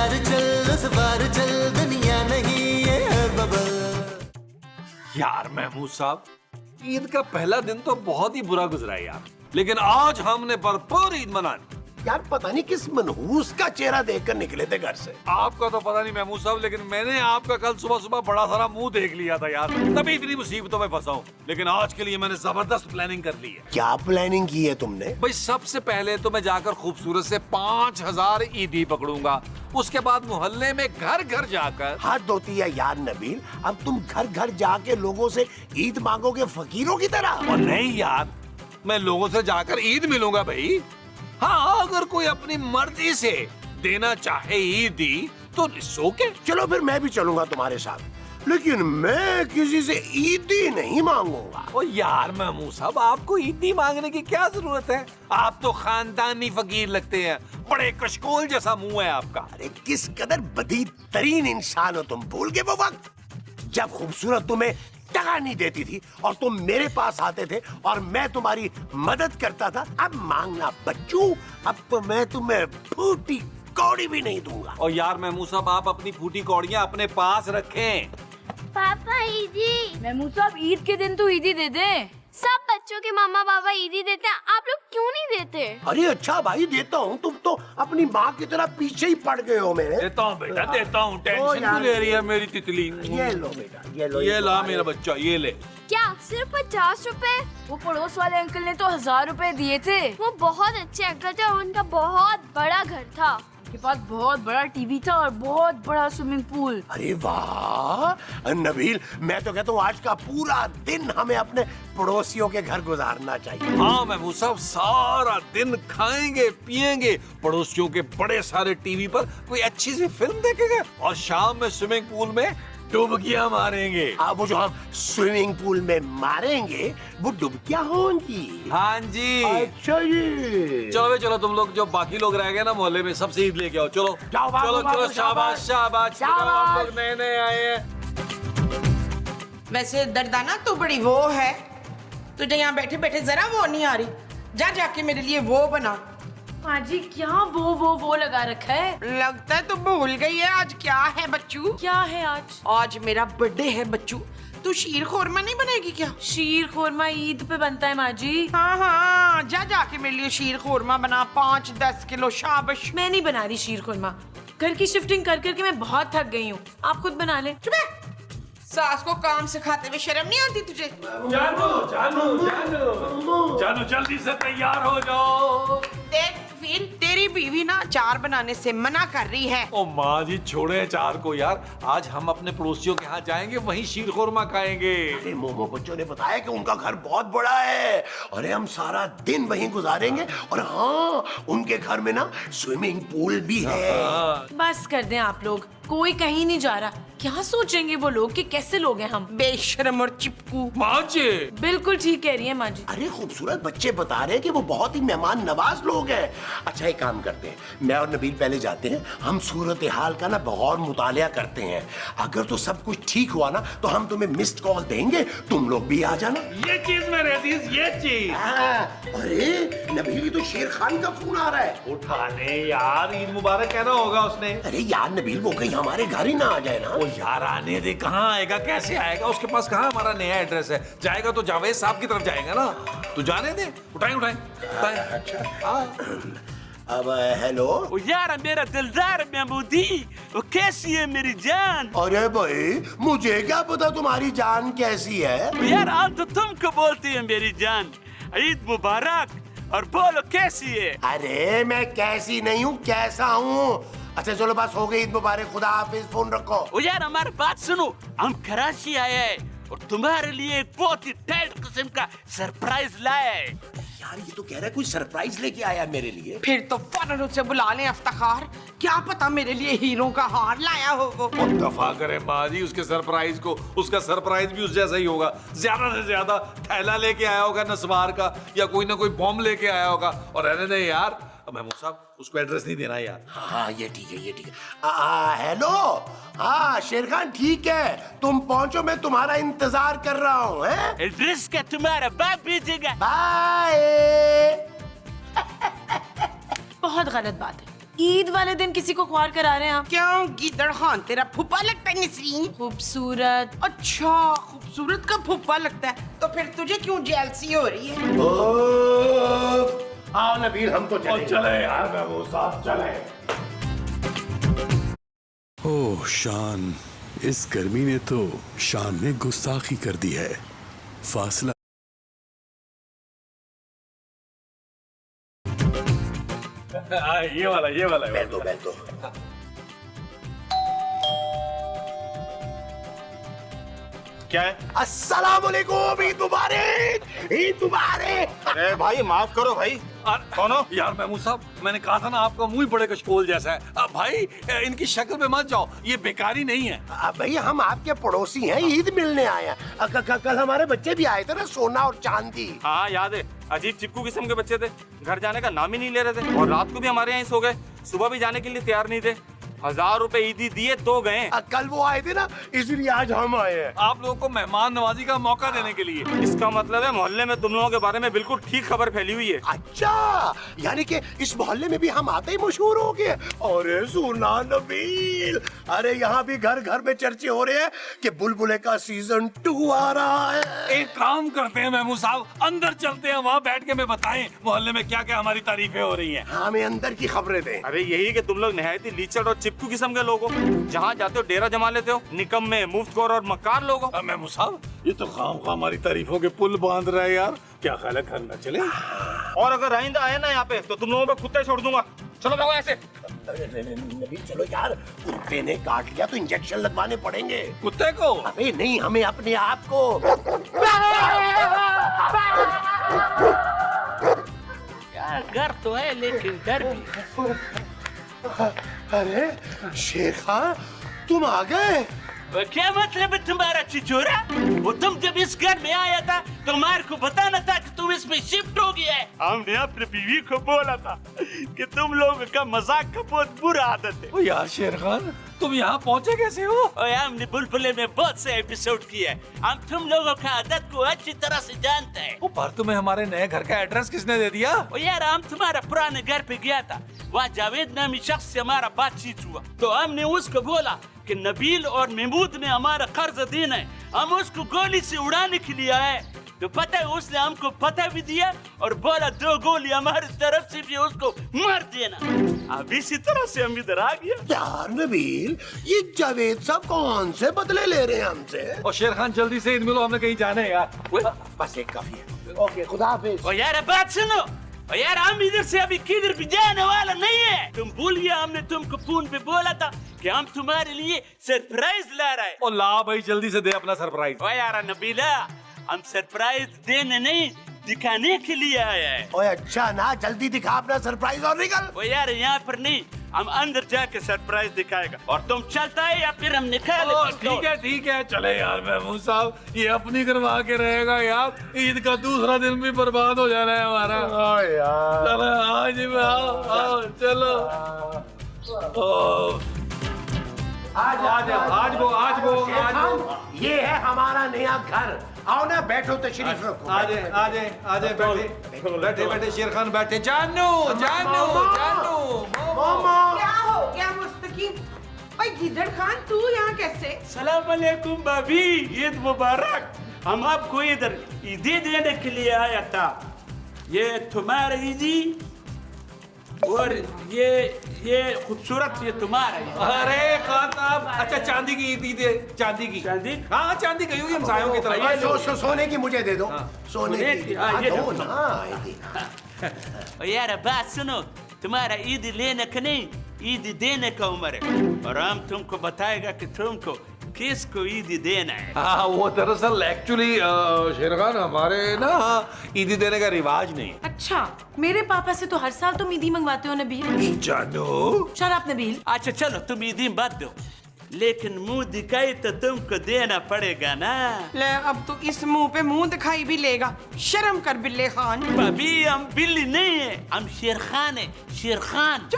बार चल उस बार चल, दुनिया नहीं ये है बबल। यार महमूद साहब, ईद का पहला दिन तो बहुत ही बुरा गुजरा है यार, लेकिन आज हमने भरपूर ईद मनानी। यार पता नहीं किस मनहूस का चेहरा देखकर निकले थे घर से। आपका तो पता नहीं महमूद साहब, लेकिन मैंने आपका कल सुबह सुबह बड़ा सारा मुंह देख लिया था यार, तभी इतनी मुसीबतों में फंसा हूँ। लेकिन आज के लिए मैंने जबरदस्त प्लानिंग कर ली है। क्या प्लानिंग की है तुमने? भाई सबसे पहले तो मैं जाकर खूबसूरत से 5000 ईदी पकड़ूंगा। उसके बाद मोहल्ले में घर घर जाकर हाथ धोती है यार नबील, अब तुम घर घर जाके लोगों से ईद मांगोगे फकीरों की तरह? और नहीं यार, मैं लोगों से जाकर ईद मिलूंगा भाई। हाँ, अगर कोई अपनी मर्जी से देना चाहे ईदी तो ओके। चलो फिर मैं भी चलूंगा तुम्हारे साथ, लेकिन मैं किसी से ईदी नहीं मांगूंगा। ओ यार महमूद साहब, आपको ईदी मांगने की क्या जरूरत है? आप तो खानदानी फकीर लगते हैं, बड़े कशकोल जैसा मुंह है आपका। अरे किस कदर बदी तरीन इंसान हो तुम, भूल गए वो वक्त जब खूबसूरत तुम्हें टका नहीं देती थी और तुम मेरे पास आते थे और मैं तुम्हारी मदद करता था। अब मांगना बच्चू, अब तो मैं तुम्हें फूटी कौड़ी भी नहीं दूंगा। और यार महमूद साहब, आप अपनी फूटी कौड़ियां अपने पास रखें। पापा ईदी। महमूद साहब, ईद के दिन तो ईदी दे दें। सब बच्चों के मामा पापा ईदी देते हैं, आप लोग क्यों नहीं देते? अरे अच्छा भाई देता हूँ, तुम तो अपनी माँ की तरह पीछे ही पड़ गए हो मेरे। देता हूँ बेटा, देता हूँ। टेंशन क्यों ले रही है मेरी तितली? ये लो बेटा, ये लो। ये ला मेरा बच्चा, ये ले। क्या सिर्फ 50 रुपए? वो पड़ोस वाले अंकल ने तो 1000 रुपए दिए थे। वो बहुत अच्छे अंकल थे और उनका बहुत बड़ा घर था। उनके पास बहुत बड़ा टीवी था और बहुत बड़ा स्विमिंग पूल। अरे वाह नबील, मैं तो कहता हूँ आज का पूरा दिन हमें अपने पड़ोसियों के घर गुजारना चाहिए। हाँ महमूद साहब, सारा दिन खाएंगे पिएंगे, पड़ोसियों के बड़े सारे टीवी पर कोई अच्छी सी फिल्म देखेंगे और शाम में स्विमिंग पूल में डुबकियां मारेंगे। वो जो हम स्विमिंग पूल में मारेंगे वो डुबकियां होंगी। हाँ जी। अच्छा जी। चलो चलो, तुम लोग जो बाकी लोग रह गए ना मोहल्ले में, सबसे ईद लेके आओ। चलो जाओ, भागो, चलो भागो, चलो, शाबाश शाबाश, हम लोग नए नए आए हैं। वैसे दर्दाना तो बड़ी वो है, तुझे यहाँ बैठे बैठे जरा वो नहीं आ रही। जा जाके मेरे लिए वो बना। माँ जी, क्या वो लगा रखा है? लगता है तू भूल गई है आज क्या है बच्चू। क्या है आज? आज मेरा बर्थडे है बच्चू, तू शीर खोरमा नहीं बनेगी क्या? शीर खोरमा ईद पे बनता है माँ जी। हाँ हाँ, जा जाके मेरे लिए शीर खोरमा बना, 5-10 किलो। शाबाश। मैं नहीं बना रही शीर खोरमा, घर की शिफ्टिंग कर करके मैं बहुत थक गई हूँ, आप खुद बना ले। चुप है। सास को काम सिखाते हुए शर्म नहीं आती तुझे? जानू जानू जानू जानू, जल्दी से तैयार हो जाओ। देख फिर तेरी बीवी ना अचार बनाने से मना कर रही है। ओ माँ जी, छोड़े अचार को यार, आज हम अपने पड़ोसियों के यहाँ जाएंगे, वहीं शीर खोरमा खाएंगे। अरे मोमो बच्चों ने बताया कि उनका घर बहुत बड़ा है। अरे हम सारा दिन वहीं गुजारेंगे और हाँ, उनके घर में ना स्विमिंग पूल भी है। बस कर दें आप लोग, कोई कहीं नहीं जा रहा। क्या सोचेंगे वो लोग कि कैसे लोग हैं हम? बेशर्म और चिपकू। माँ जी बिल्कुल ठीक कह रही है माँ जी। अरे खूबसूरत बच्चे बता रहे हैं कि वो बहुत ही मेहमान नवाज लोग हैं। अच्छा एक काम करते हैं, मैं और नबील पहले जाते हैं, हम सूरत हाल का ना बगौर मुतालिया करते हैं। अगर तो सब कुछ ठीक हुआ ना तो हम तुम्हें मिस्ड कॉल देंगे, तुम लोग भी आ जाना। ये चीज मेरे अजीज, ये चीज। अरे नबील की तो शेर खान का फोन आ रहा है। उठाने यार, ईद मुबारक कहना होगा उसने। अरे यार नबील, वो कहीं हमारे घर ही ना आ जाए ना। ओ यार आने दे, कहाँ आएगा, कैसे आएगा? उसके पास कहाँ हमारा नया एड्रेस है? जाएगा तो जावेद साहब की तरफ जाएगा ना। तू जाने दे, उठाए उठाए उठाए। अच्छा अब हेलो। ओ यार मेरा दिलदार महमूदी, वो कैसी है मेरी जान? अरे भाई मुझे क्या पता तुम्हारी जान कैसी है। ओ यार हम तो तुमको बोलते हैं मेरी जान। ईद मुबारक, और बोलो कैसी है? अरे मैं कैसी नहीं हूँ, कैसा हूँ। अच्छा चलो बस हो गई, ईद मुबारक, खुदा हाफिज, फोन रखो। ओ यार हमारी बात सुनो, हम कराची आए हैं और तुम्हारे लिए एक बहुत ही टाइट किस्म का सरप्राइज लाए हैं। यार ये तो कह रहा है कोई सरप्राइज लेके आया मेरे लिए। फिर तो फौरन उसे बुला लें इफ्तिखार, क्या पता मेरे लिए हीरो का हार लाया हो वो। दफा करे माँ जी उसके सरप्राइज को, उसका सरप्राइज भी उस जैसा ही होगा। ज्यादा से ज्यादा थैला लेके आया होगा नस्वार का, या कोई ना कोई बॉम्ब लेके आया होगा। और रहने दे यार महमूद साहब, उसको एड्रेस नहीं देना यार। हाँ ये ठीक है, ये ठीक है। हेलो, हाँ शेर खान ठीक है, तुम पहुंचो, मैं तुम्हारा इंतजार कर रहा हूँ। एड्रेस का तुम्हारा बाप भेजेगा। बाय। बहुत गलत बात है, ईद वाले दिन किसी को ख्वार करा रहे हैं आप? क्यों गिदड़ खान तेरा फूफा लगता है नसरीन? खूबसूरत। अच्छा, खूबसूरत का फूफा लगता है तो फिर तुझे क्यों जेलसी हो रही है? आओ नबील, हम तो चले यार महबूब साहब, चले। ओह शान, इस गर्मी ने तो शान ने गुस्ताखी कर दी है। फासला ये वाला बैठ दो। क्या है? अस्सलाम वालेकुम, ईद मुबारक, ईद मुबारक। अरे भाई माफ करो भाई। कौन हो? यार महमूद साहब, मैंने कहा था ना आपका मुंह ही बड़े कशकोल जैसा है। अब भाई इनकी शक्ल पे मत जाओ, ये बेकारी नहीं है। भैया हम आपके पड़ोसी हैं, ईद मिलने आए हैं। कल हमारे बच्चे भी आए थे ना, सोना और चांदी। हाँ याद है, अजीब चिपकू किस्म के बच्चे थे, घर जाने का नाम ही नहीं ले रहे थे और रात को भी हमारे यहाँ ही सो गए, सुबह भी जाने के लिए तैयार नहीं थे। 1000 रुपए ईदी दिए तो गए। कल वो आए थे ना, इसलिए आज हम आए हैं। आप लोगों को मेहमान नवाजी का मौका देने के लिए। इसका मतलब है मोहल्ले में तुम लोगों के बारे में बिल्कुल ठीक खबर फैली हुई है। अच्छा, यानी कि इस मोहल्ले में भी हम आते ही मशहूर हो गए। अरे सुना नबील, अरे यहाँ भी घर घर में चर्चे हो रहे हैं कि बुलबुले का सीजन 2 आ रहा है। एक काम करते हैं महमूद साहब, अंदर चलते हैं, वहाँ बैठ के मैं बताएं मोहल्ले में क्या क्या हमारी तारीफें हो रही हैं। हमें अंदर की खबरें दें। अरे यही कि तुम लोग निहायत ही लीचड़ और चिपकू किस्म के लोग हो, जहाँ जाते हो डेरा जमा लेते हो, निकम्मे, मुफ्तखोर और मक्कार लोग हो। महमूद साहब, ये तो खामखा हमारी तारीफों के पुल बांध रहे हैं यार। क्या ख्याल है, घर न चले? और अगर आइंदा आए ना यहाँ पे तो तुम लोगों पे कुत्ते छोड़ दूंगा। चलो जाओ ऐसे। नबील चलो यार, कुत्ते ने काट लिया तो इंजेक्शन लगवाने पड़ेंगे। कुत्ते को? अबे नहीं, हमें अपने आप को। यार घर तो है लेकिन डर भी। अरे शेर खान, तुम आ गए? वो क्या मतलब है तुम्हारा चिचोरा? वो तुम जब इस घर में आया था तो हमारे को बताना था कि तुम इसमें शिफ्ट हो गया है। हमने अपनी बीवी को बोला था कि तुम लोगों का मजाक का बहुत बुरा आदत है। ओ यार शेर खान, तुम यहाँ पहुँचे कैसे हो? और हमने बुलबुले में बहुत से एपिसोड किए हैं, हम तुम लोगों का आदत को अच्छी तरह से जानते हैं। ओ पर तुम्हें हमारे नए घर का एड्रेस किसने दे दिया? ओ यार, हम तुम्हारा पुराने घर पे गया था, वहाँ जावेद नामी शख्स से हमारा बातचीत हुआ तो हमने उसको बोला कि नबील और महमूद ने हमारा कर्ज देना है, हम उसको गोली से उड़ाने के लिए आए। तो पता है उसने हमको पता भी दिया और बोला 2 गोली हमारी तरफ से भी उसको मार देना। अब इसी तरह से हम इधर आ गया। यार नबील, ये जावेद साहब कौन से बदले ले रहे हैं हमसे? और शेर खान जल्दी से ईद मिलो, हमें कहीं जाना है यार। बस एक काफी है। ओके, खुदा हाफिज। और यार बात सुनो, और यार हम इधर से अभी किधर भी जाने वाला नहीं है। तुम भूल गया, हमने तुमको फोन पे बोला था कि हम तुम्हारे लिए सरप्राइज ला रहे हैं। और ला भाई, जल्दी से दे अपना सरप्राइज। ओ यार नबीला, हम सरप्राइज देने नहीं दिखाने के लिए आया है। ओए अच्छा ना, जल्दी दिखा अपना सरप्राइज और निकल। ओ यार यहाँ पर नहीं, हम अंदर जाके सरप्राइज दिखाएगा और तुम चलता है या फिर हम निकाले। ठीक है चले यार महमूद साहब, ये अपनी करवा के रहेगा यार, ईद का दूसरा दिन भी बर्बाद हो जाना है हमारा। यार चलो आज आओ चलो। ये है हमारा नया घर। आओ ना, बैठो, तशरीफ रखो। आजे बैठे शेर खान बैठे। जानू क्या हो गया मुस्तकीम? भाई गिदड़ खान, तू यहाँ कैसे? सलाम वालेकुम भाभी, ईद मुबारक। हम आपको इधर ईदी देने के लिए आया था। ये तुम्हारा ईदी और ये खूबसूरत ये तुम्हारा ईदी। अरे खान साहब, अच्छा चांदी की ईद दे। चांदी की? हाँ चांदी की होगी, हम सायों की तरह। सोने की मुझे दे दो। सोने की ये दो दो। ना। यार बात सुनो, तुम्हारा ईद लेने का नहीं, ईद देने का उम्र है और हम तुमको बताएगा कि तुमको किसको ईद देना है। हाँ वो दरअसल एक्चुअली शेर खान, हमारे ना ईदी देने का रिवाज नहीं। अच्छा, मेरे पापा से तो हर साल तुम ईदी मंगवाते हो नबील। जानू शट अप नबील। अच्छा चलो तुम ईदी मत दो, लेकिन मुंह दिखाई तो तुमको देना पड़ेगा ना। ले, अब तो इस मुंह पे मुंह दिखाई भी लेगा। शर्म कर बिल्ले खान। भाभी हम बिल्ली नहीं है, हम शेर खान है, शेर खान।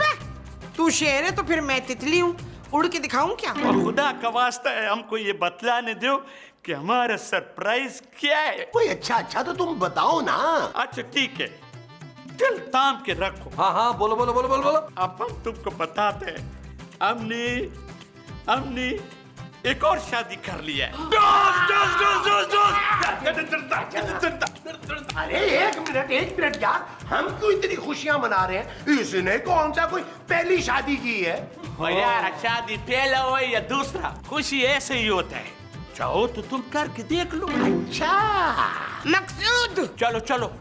तू शेर है तो फिर मैं तितली हूँ, उड़ के दिखाऊं क्या? और खुदा का वास्ता है हमको ये बतलाने दो कि हमारा सरप्राइज क्या है। कोई अच्छा तो तुम बताओ ना। अच्छा ठीक है, दिल थाम के रखो। हाँ हाँ बोलो बोलो बोलो बोलो बोलो। अब हम तुमको बताते हैं, हमने एक और शादी कर लिया है। अरे एक मिनट यार, हम क्यों इतनी खुशियां मना रहे हैं? इसने कौन सा कोई पहली शादी की है? ओ यार, शादी पहला हो या दूसरा, खुशी ऐसे ही होता है। चाहो तो तुम करके देख लो। अच्छा मकसूद, चलो चलो,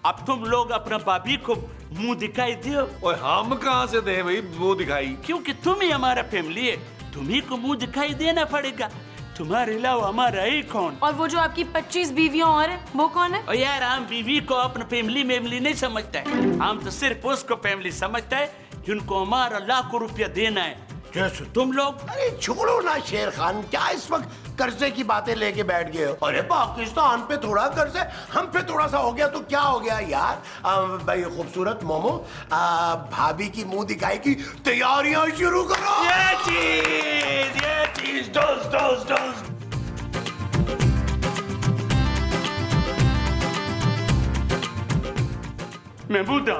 अब तुम लोग अपना भाभी को मुंह दिखाई दो। ओए हम कहाँ से दे भाई मुंह दिखाई? क्योंकि तुम ही हमारा फैमिली है, तुम्ही को मुंह दिखाई देना पड़ेगा। तुम्हारे अलावा हमारा ही कौन? और वो जो आपकी 25 बीवियां और हैं, वो कौन है? और यार, हम बीवी को अपना फैमिली नहीं समझता है। हम तो सिर्फ उसको फैमिली समझता है जिनको हमारा लाखों रुपया देना है, जैसे तुम लोग। अरे छोड़ो ना शेर खान, क्या इस वक्त कर्जे की बातें लेके बैठ गए हो? अरे पाकिस्तान पे थोड़ा कर्ज है, हम पे थोड़ा सा हो गया तो क्या हो गया यार? भाई खूबसूरत मोमो, भाभी की मुंह दिखाई की तैयारियां शुरू करो। ये चीज दोस्त। महमूदा,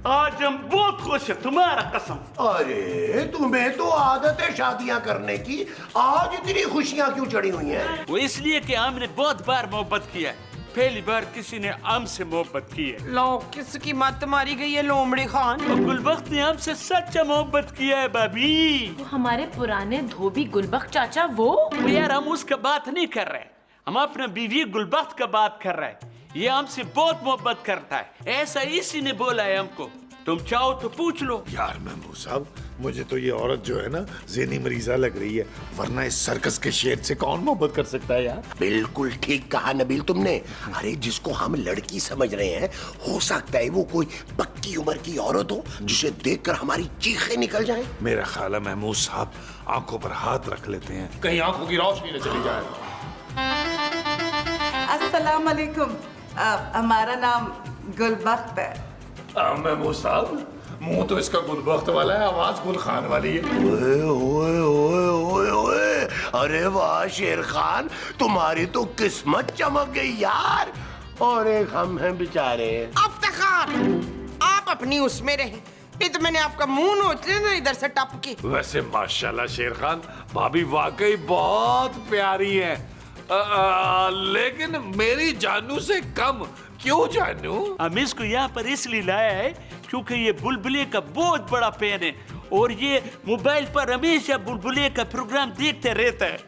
आज हम बहुत खुश हैं, तुम्हारा कसम। अरे तुम्हें तो आदत है शादियां करने की, आज इतनी खुशियां क्यों चढ़ी हुई हैं? वो इसलिए कि हमने बहुत बार मोहब्बत किया है, पहली बार किसी ने हमसे मोहब्बत की है। लो किसकी मत मारी गई है लोमड़ी खान। और गुलबख्त ने हमसे सच्चा मोहब्बत किया है भाभी। वो हमारे पुराने धोबी गुलबख्त चाचा वो यार, हम उसका बात नहीं कर रहे, हम अपने बीवी गुलबख्त का बात कर रहे हैं। ये हमसे बहुत मोहब्बत करता है, ऐसा इसी ने बोला है हमको। तुम चाहो तो पूछ लो। यार महमूद साहब, मुझे तो ये औरत जो है ना ज़हनी मरीजा लग रही है, वरना इस सर्कस के शेर से कौन मोहब्बत कर सकता है यार? बिल्कुल ठीक कहा नबील तुमने। अरे जिसको हम लड़की समझ रहे हैं, हो सकता है वो कोई पक्की उम्र की औरत हो जिसे देखकर हमारी चीखें निकल जाएं। मेरा ख्याल है महमूद साहब आंखों पर हाथ रख लेते हैं, कहीं आंखों की रोशनी न चली जाए। अस्सलाम वालेकुम, हमारा नाम गुलबख्त है। महमूद साहब, मुंह तो इसका गुलबख्त वाला है, आवाज गुल खान वाली है। ओए ओए ओए ओए ओए, अरे वाह शेर खान, तुम्हारी तो किस्मत चमक गई यार। और एक हम हैं बेचारे। अफ्तार, आप अपनी उसमें रहे, ये तो मैंने आपका मुंह नोच लिया ना इधर से टप के। वैसे माशाल्लाह शेर खान, भाभी वाकई बहुत प्यारी है, लेकिन मेरी जानू से कम। क्यों जानू? हम इसको यहाँ पर इसलिए लाया है क्योंकि ये बुलबुले का बहुत बड़ा फैन है और ये मोबाइल पर हमेशा बुलबुले का प्रोग्राम देखते रहता है।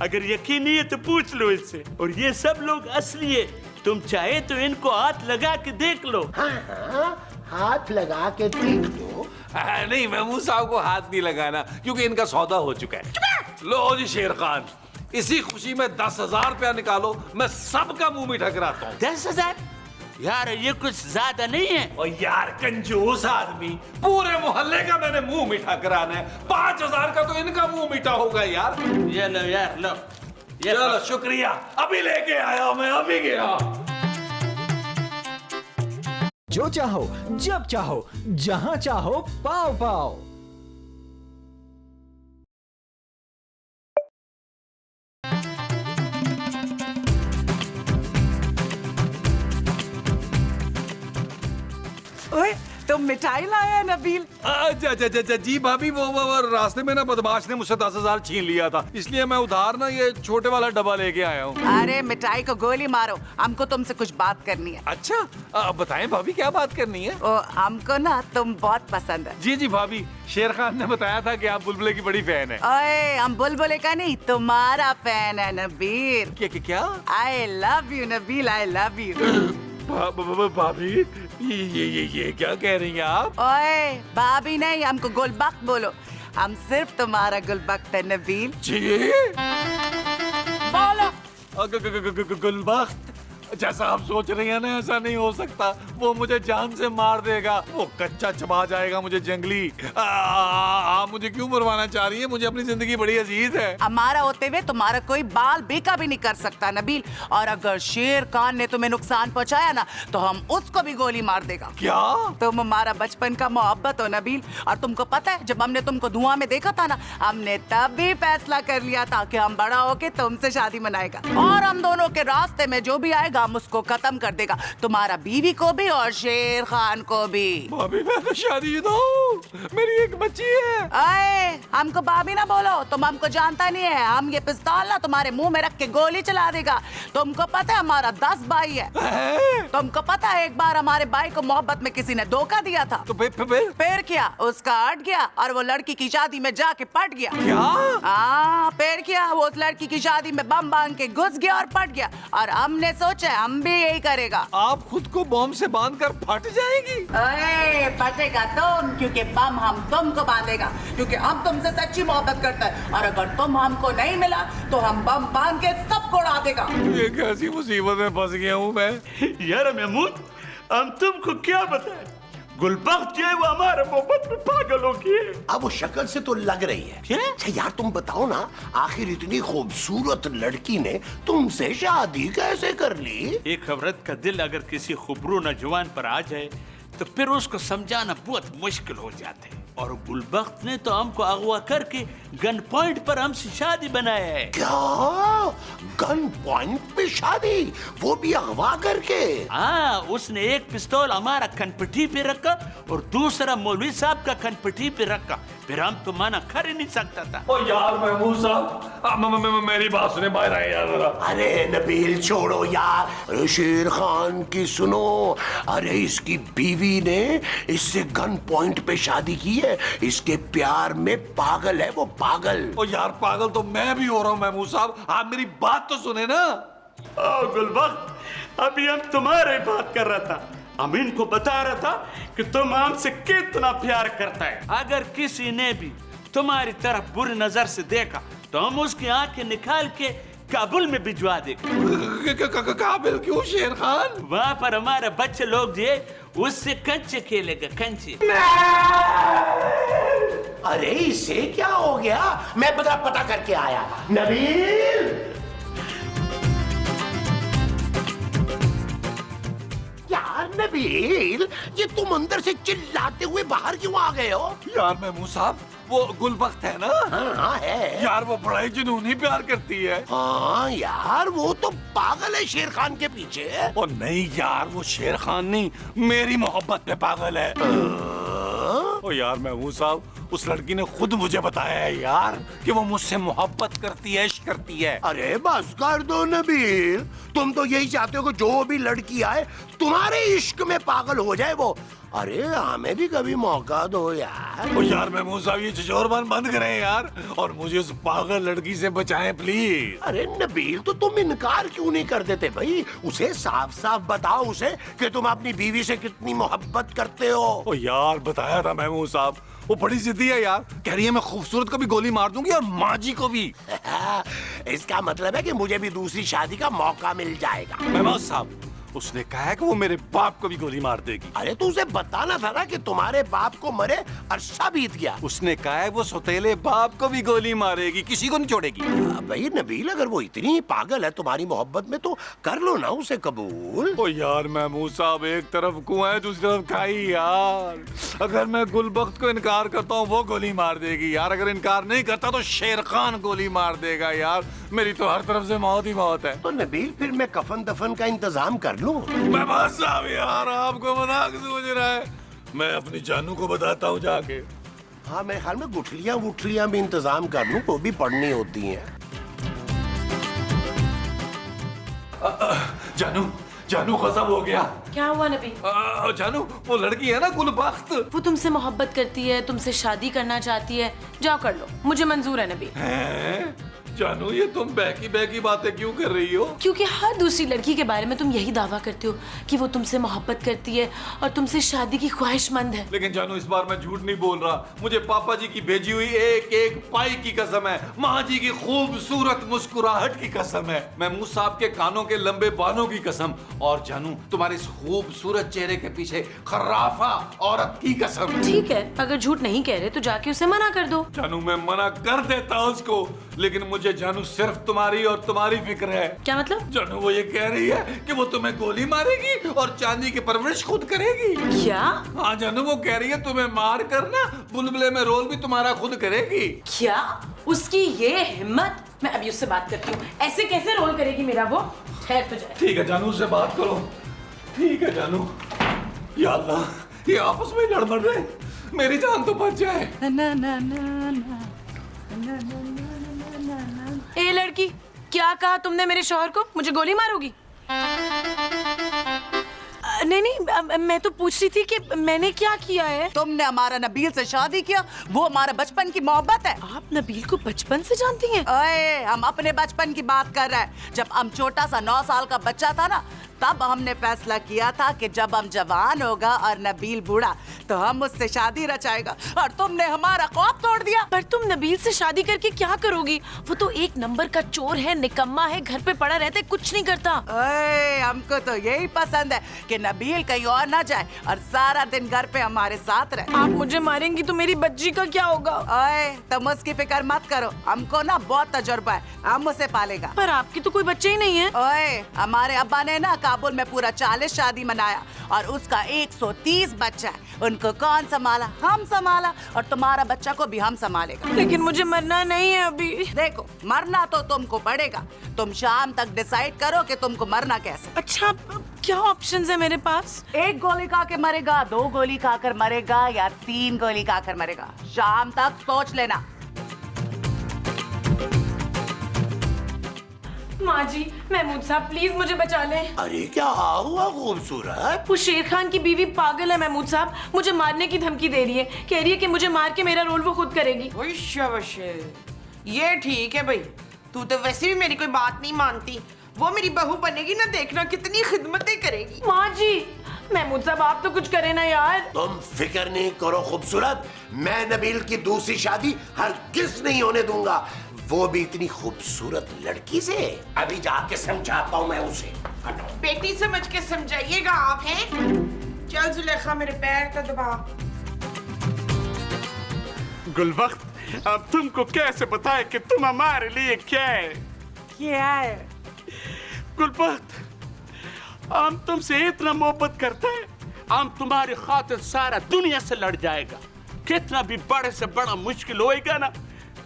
अगर यकीन नहीं है तो पूछ लो इससे। और ये सब लोग असली है, तुम चाहे तो इनको हाथ लगा के देख लो। हाँ हाँ, हाथ लगा के देख लो। नहीं, महमूद साहब को हाथ नहीं लगाना क्योंकि इनका सौदा हो चुका है। लो जी शेर खान, इसी खुशी में 10,000 रुपया निकालो, मैं सबका मुंह मीठा कराता हूँ। 10,000? यार ये कुछ ज्यादा नहीं है? और यार कंजूस आदमी, पूरे मोहल्ले का मैंने मुंह मीठा कराना है, 5,000 का तो इनका मुंह मीठा होगा यार। ये लो यार, लो। ये लो, शुक्रिया, अभी लेके आया मैं, अभी गया। जो चाहो जब चाहो जहां चाहो पाओ पाओ। ओए, तुम मिठाई लाया नबील? जी भाभी, वो रास्ते में ना बदमाश ने मुझसे 10,000 छीन लिया था, इसलिए मैं उधार ना ये छोटे वाला डब्बा लेके आया हूँ। अरे मिठाई को गोली मारो, हमको तुमसे कुछ बात करनी है। अच्छा, बताएं भाभी, क्या बात करनी है? ओ, हमको ना तुम बहुत पसंद है। जी जी भाभी, शेर खान ने बताया था कि आप बुलबुले की बड़ी फैन है। ओए, हम बुलबुले का नहीं, तुम्हारा फैन है नबील। क्या? I love you Nabeel, I love you. भाभी, ये क्या कह रही हैं आप? ओए, भाभी नहीं, हमको गुलबख्त बोलो। हम सिर्फ तुम्हारा गुलबख्त है नबील। जी बोलो। गुलबख्त, जैसा आप सोच रही हैं ना ऐसा नहीं हो सकता। वो मुझे जान से मार देगा, वो कच्चा चबा जाएगा मुझे जंगली। आप मुझे क्यों मरवाना चाह रही है? मुझे अपनी जिंदगी बड़ी अजीज है। हमारा होते हुए तुम्हारा कोई बाल बेका भी नहीं कर सकता नबील। और अगर शेर खान ने तुम्हें नुकसान पहुंचाया ना तो हम उसको भी गोली मार देगा। क्या? तुम हमारा बचपन का मोहब्बत हो नबील। और तुमको पता है, जब हमने तुमको धुआं में देखा था ना, हमने तब भी फैसला कर लिया था कि हम बड़ा होके तुमसे शादी मनाएगा। और हम दोनों के रास्ते में जो भी आएगा तो हम उसको खत्म कर देगा, तुम्हारा बीवी को भी और शेर खान को भी। भाभी मैं तो शादीशुदा हूँ, मेरी एक बच्ची है। अरे हमको भाभी ना बोलो, तुम हमको जानता नहीं है। हम ये पिस्तौल ना तुम्हारे मुंह में रख के गोली चला देगा। तुमको पता है हमारा 10 भाई है। तुमको पता है एक बार हमारे भाई को मोहब्बत में किसी ने धोखा दिया था, तो फिर क्या, उसका अट गया और वो लड़की की शादी में जाके पट गया। क्या? हाँ फिर क्या, वो उस लड़की की शादी में बम बांध के घुस गया और पट गया। और हमने सोचा हम भी यही करेगा। आप खुद को बम से बांधकर फट जाएगी? अरे फटेगा तुम, क्योंकि बम हम तुमको बांधेगा, क्योंकि हम तुमसे सच्ची मोहब्बत करते हैं। और अगर तुम हमको नहीं मिला तो हम बम बांध के सबको उड़ा देगा। ये कैसी मुसीबत में फंस गया हूँ मैं। यार महमूद, हम तुमको क्या बताएं, गुलबख्त जो है वो हमारे मोहब्बत में पागल हो गई है। अब वो शक्ल से तो लग रही है। क्या? अच्छा यार तुम बताओ ना, आखिर इतनी खूबसूरत लड़की ने तुमसे शादी कैसे कर ली? एक औरत का दिल अगर किसी खूबरू नौजवान पर आ जाए तो फिर उसको समझाना बहुत मुश्किल हो जाता है। और गुलबख्त ने तो हमको अगवा करके गन पॉइंट पर हमसे शादी बनाया है। क्या? गन पॉइंट पे शादी, वो भी अगवा करके? हाँ, उसने एक पिस्तौल हमारा कनपट्टी पे रखा और दूसरा मौलवी साहब का कनपट्टी पे रखा। फिर हम तो मना कर ही नहीं सकता था। ओ यार महमूद साहब, मेरी बात सुने, बाहर आए यार जरा। अरे नबील छोड़ो यार, अरे शेर खान की सुनो। अरे इसकी बीवी ने इससे गन पॉइंट पे शादी की है, इसके प्यार में पागल है वो, पागल। ओ यार पागल तो मैं भी हो रहा हूँ महमूद साहब, आप मेरी बात तो सुने ना। गुलबख्त, अभी हम तुम्हारे बात कर रहा था। अमीन को बता रहा था कि तुम हमसे कितना प्यार करता है। अगर किसी ने भी तुम्हारी तरफ बुरी नजर से देखा तो हम उसकी आंखें निकाल के काबुल में भिजवा देगा। काबिल क्यों शेर खान? वहाँ पर हमारे बच्चे लोग जो उससे कंचे खेलेगा, कंचे। अरे इससे क्या हो गया? मैं पता करके आया। नबील, यार नबील, ये तुम अंदर से चिल्लाते हुए बाहर क्यों आ गए हो? यार महमूद साहब, वो गुलबख्त है ना? हाँ है यार, वो बड़ा ही जुनूनी प्यार करती है। हाँ यार, वो तो पागल है शेर खान के पीछे। ओ नहीं यार, वो शेर खान नहीं, मेरी मोहब्बत में पागल है। ओ यार महमूद साहब, उस लड़की ने खुद मुझे बताया है यार कि वो मुझसे मोहब्बत करती है, इश्क करती है। अरे बस कर दो नबील, तुम तो यही चाहते हो कि जो भी लड़की आए तुम्हारे इश्क में पागल हो जाए वो। अरे हमें भी कभी मौका दो यार। ओ यार महमूद साहब, ये झिझोरबान बंद करें यार, और मुझे उस पागल लड़की से बचाएं प्लीज। अरे नबील, तो तुम इनकार क्यों नहीं कर देते भाई? उसे साफ साफ बताओ उसे कि तुम अपनी बीवी से कितनी मोहब्बत करते हो। ओ यार बताया था महमूद साहब, वो बड़ी जिद्दी है यार, कह रही है मैं खूबसूरत को भी गोली मार दूंगी और माँ जी को भी। इसका मतलब है कि मुझे भी दूसरी शादी का मौका मिल जाएगा। महमूद साहब, उसने कहा है कि वो मेरे बाप को भी गोली मार देगी। अरे तो उसे बताना था ना कि तुम्हारे बाप को मरे अरसा बीत गया। उसने कहा है वो सौतेले बाप को भी गोली मारेगी, किसी को नहीं छोड़ेगी। भाई नबील, अगर वो इतनी पागल है तुम्हारी मोहब्बत में तो कर लो ना उसे कबूल। ओ यार महमूद साहब, एक तरफ कुआं है दूसरी तरफ खाई यार। अगर मैं गुलबख्त को इनकार करता हूँ वो गोली मार देगी यार, अगर इनकार नहीं करता तो शेर खान गोली मार देगा यार। मेरी तो हर तरफ से मौत ही मौत है। तो नबील, फिर मैं कफन दफन का इंतजाम कर लूं। महमूद साहब यार, आपको मजाक सूझ रहा है, मैं अपनी जानू को बताता हूँ जाके। हाँ, मेरे ख्याल में गुठलियां वुठलियां भी इंतजाम कर लूं, वो भी पढ़नी होती हैं। जानू खत्म हो गया। क्या हुआ नबी? जानू, वो लड़की है ना गुलबख्त, वो तुमसे मोहब्बत करती है, तुमसे शादी करना चाहती है। जाओ कर लो, मुझे मंजूर है नबी। जानू, ये तुम बहकी बातें क्यों कर रही हो? क्योंकि हर दूसरी लड़की के बारे में तुम यही दावा करते हो कि वो तुमसे मोहब्बत करती है और तुमसे शादी की ख्वाहिशमंद है। लेकिन जानू, इस बार मैं झूठ नहीं बोल रहा, मुझे पापा जी की भेजी हुई एक एक पाई की कसम है, माँ जी की खूबसूरत मुस्कुराहट की कसम है, महमूद साहब के कानों के लंबे बालों की कसम, और जानू तुम्हारे इस खूबसूरत चेहरे के पीछे खर्राफा औरत की कसम। ठीक है, अगर झूठ नहीं कह रहे तो जाके उसे मना कर दो। जानू, मैं मना कर देता उसको, लेकिन मुझे जानू सिर्फ तुम्हारी और तुम्हारी फिक्र है। क्या मतलब? जानू, वो ये कह रही है कि वो तुम्हें गोली मारेगी और चांदी की परवरिश खुद करेगी। क्या? हाँ जानू, वो कह रही है तुम्हें मार कर ना बुलबुले में रोल भी तुम्हारा खुद करेगी। क्या? उसकी ये हिम्मत! मैं अभी उससे बात करती हूँ। ऐसे कैसे रोल करेगी मेरा वो? ठहर तो जाए। ठीक है जानू, उससे बात करो। ठीक है जानू। या अल्लाह, ये आपस में लड़ मर रहे, मेरी जान तो बच जाए। ए लड़की, क्या कहा तुमने मेरे शौहर को? मुझे गोली मारोगी? नहीं नहीं, मैं तो पूछ रही थी कि मैंने क्या किया है। तुमने हमारा नबील से शादी किया, वो हमारा बचपन की मोहब्बत है। आप नबील को बचपन से जानती हैं? ओए, हम अपने बचपन की बात कर रहे हैं। जब हम छोटा सा 9 साल का बच्चा था ना, तब हमने फैसला किया था कि जब हम जवान होगा और नबील बूढ़ा तो हम उससे शादी रचाएगा, और तुमने हमारा ख्वाब तोड़ दिया। पर तुम नबील से शादी करके क्या करोगी? वो तो एक नंबर का चोर है, निकम्मा है, घर पे पड़ा रहता है, कुछ नहीं करता। ओए, हमको तो यही पसंद है कि नबील कहीं और ना जाए और सारा दिन घर पे हमारे साथ रहे। आप मुझे मारेंगी तो मेरी बच्ची का क्या होगा? ओए, तुम उसकी फिक्र मत करो, हमको ना बहुत तजुर्बा है, हम उसे पालेगा। पर आपकी तो कोई बच्चे ही नहीं है। ओए, हमारे अब्बा ने ना काबुल में पूरा 40 शादी मनाया और उसका 130 बच्चा है। उनको कौन संभाला? हम संभाला, और तुम्हारा बच्चा को भी हम संभालेगा। लेकिन मुझे मरना नहीं है अभी। देखो, मरना तो तुमको पड़ेगा। तुम शाम तक डिसाइड करो कि तुमको मरना कैसे। अच्छा, क्या ऑप्शंस है मेरे पास? 1 गोली खा के मरेगा, 2 गोली खाकर मरेगा, या 3 गोली खाकर मरेगा। शाम तक सोच लेना। माँ जी, महमूद साहब प्लीज मुझे बचा लें। अरे क्या हुआ खूबसूरत? वो शेर खान की बीवी पागल है महमूद साहब, मुझे मारने की धमकी दे रही है। कह रही है कि मुझे मार के मेरा रोल वो खुद करेगी। ओए शाबाश, ये ठीक है भाई, तू तो वैसे भी मेरी कोई बात नहीं मानती। वो मेरी बहू बनेगी ना, देखना कितनी खिदमतें करेगी। माँ जी, महमूद साहब आप तो कुछ करे ना यार। तुम फिक्र नहीं करो खूबसूरत, मैं नबील की दूसरी शादी हरगिज़ नहीं होने दूंगा, वो भी इतनी खूबसूरत लड़की से। अभी जाके समझाता हूँ मैं उसे। बेटी समझ के समझाइएगा आप, हैं? चल जुलेखा, मेरे पैर तो दबा। गुलबख्त, अब तुमको कैसे बताए कि तुम हमारे लिए क्या है? क्या है? गुलबख्त, हम तुमसे इतना मोहब्बत करते हैं, हम तुम्हारी खातिर सारा दुनिया से लड़ जाएगा। कितना भी बड़े से बड़ा मुश्किल होएगा ना,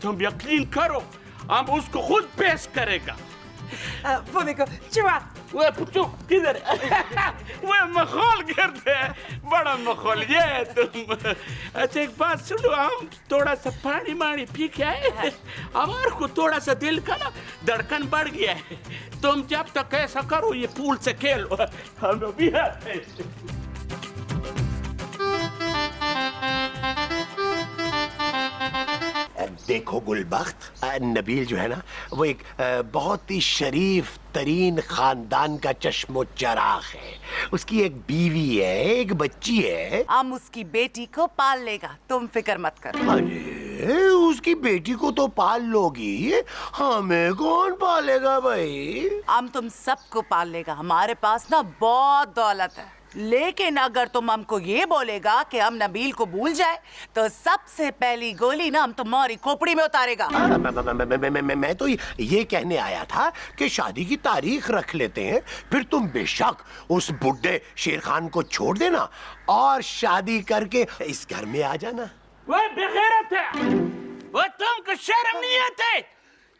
तुम यकीन करो हम उसको खुद पेश करेगा। वो देखो चुहा। वो पुच्चू किधर? वो मखौल करते हैं, बड़ा मखौल ये तुम। अच्छा एक बात सुनो, हम थोड़ा सा पानी मानी पी के आए, हमारे को थोड़ा सा दिल का ना धड़कन बढ़ गया है। तुम जब तक ऐसा करो, ये पूल से खेलो, हम भी आते हैं। देखो गुलबख्त, नबील जो है ना, वो एक बहुत ही शरीफ तरीन खानदान का चश्मो चराग है। उसकी एक बीवी है, एक बच्ची है। हम उसकी बेटी को पाल लेगा, तुम फिक्र मत करो। अरे उसकी बेटी को तो पाल लोगी, हमें कौन पालेगा भाई? हम तुम सबको पाल लेगा। हमारे पास ना बहुत दौलत है, लेकिन अगर तुम हमको ये बोलेगा कि हम नबील को भूल जाए, तो सबसे पहली गोली ना हम तुम्हारी खोपड़ी में उतारेगा। मैं तो ये कहने आया था कि शादी की तारीख रख लेते हैं, फिर तुम बेशक उस बुड्ढे शेर खान को छोड़ देना और शादी करके इस घर में आ जाना। वो बेगैरत है, वो तुमको शर्म नहीं आती?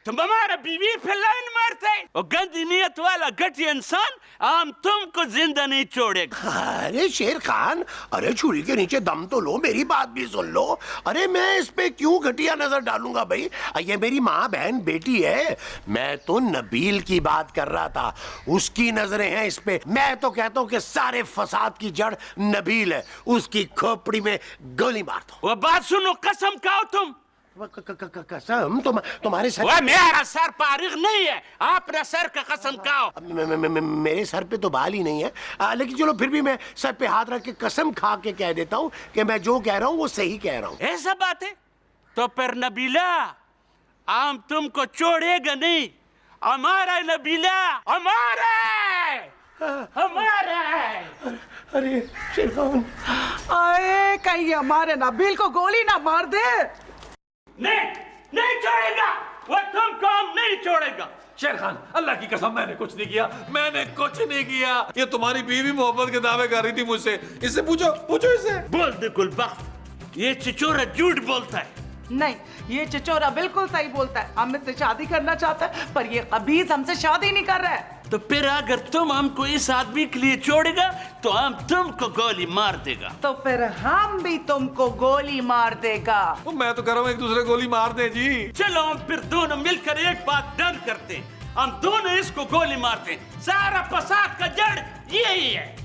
तुम हमारा बीवी पे लाइन मारते, वो गंदी नियत वाला घटिया इंसान हम तुमको जिंदा नहीं छोड़ेगा। अरे शेर खान, अरे छुरी के नीचे दम तो लो, मेरी बात भी सुन लो। अरे मैं इस पे क्यों घटिया नजर डालूंगा भाई? ये मेरी माँ बहन बेटी है। मैं तो नबील की बात कर रहा था, उसकी नजरें हैं इस पे। मैं तो कहता हूँ कि सारे फसाद की जड़ नबील है, उसकी खोपड़ी में गोली मार दो। वो बात सुनो, कसम खाओ तुम। कसम? तुम्हारे सर? वो मेरा सर पारिग नहीं है, अपना सर का कसम खाओ। मेरे सर पे तो बाल ही नहीं है, लेकिन चलो फिर भी मैं सर पे हाथ रख के कसम खा के कह देता हूँ कि मैं जो कह रहा हूँ वो सही कह रहा हूँ। ऐसा बात है तो फिर नबीला, हम तुमको छोड़ेगा नहीं। हमारा नबीला, हमारा हमारा। अरे शेर खान, अरे कहीं हमारे नबील को गोली ना मार दे। नहीं, नहीं छोड़ेगा वो, तुमको हम नहीं छोड़ेगा। शेर खान, अल्लाह की कसम मैंने कुछ नहीं किया, मैंने कुछ नहीं किया। ये तुम्हारी बीवी मोहब्बत के दावे कर रही थी मुझसे। इससे पूछो, पूछो इससे। बोल दे गुलबख्त, ये चिचोरा झूठ बोलता है। नहीं, ये चिचोरा बिल्कुल सही बोलता है। हम इससे शादी करना चाहता है, पर ये कबीज हमसे शादी नहीं कर रहा है। तो फिर अगर तुम हमको इस आदमी के लिए छोड़ेगा तो हम तुमको गोली मार देगा। तो फिर हम भी तुमको गोली मार देगा। मैं तो कह रहा हूँ एक दूसरे गोली मार दे जी। चलो हम फिर दोनों मिलकर एक बात डन करते हैं, हम दोनों इसको गोली मारते हैं। सारा फसाद का जड़ यही है।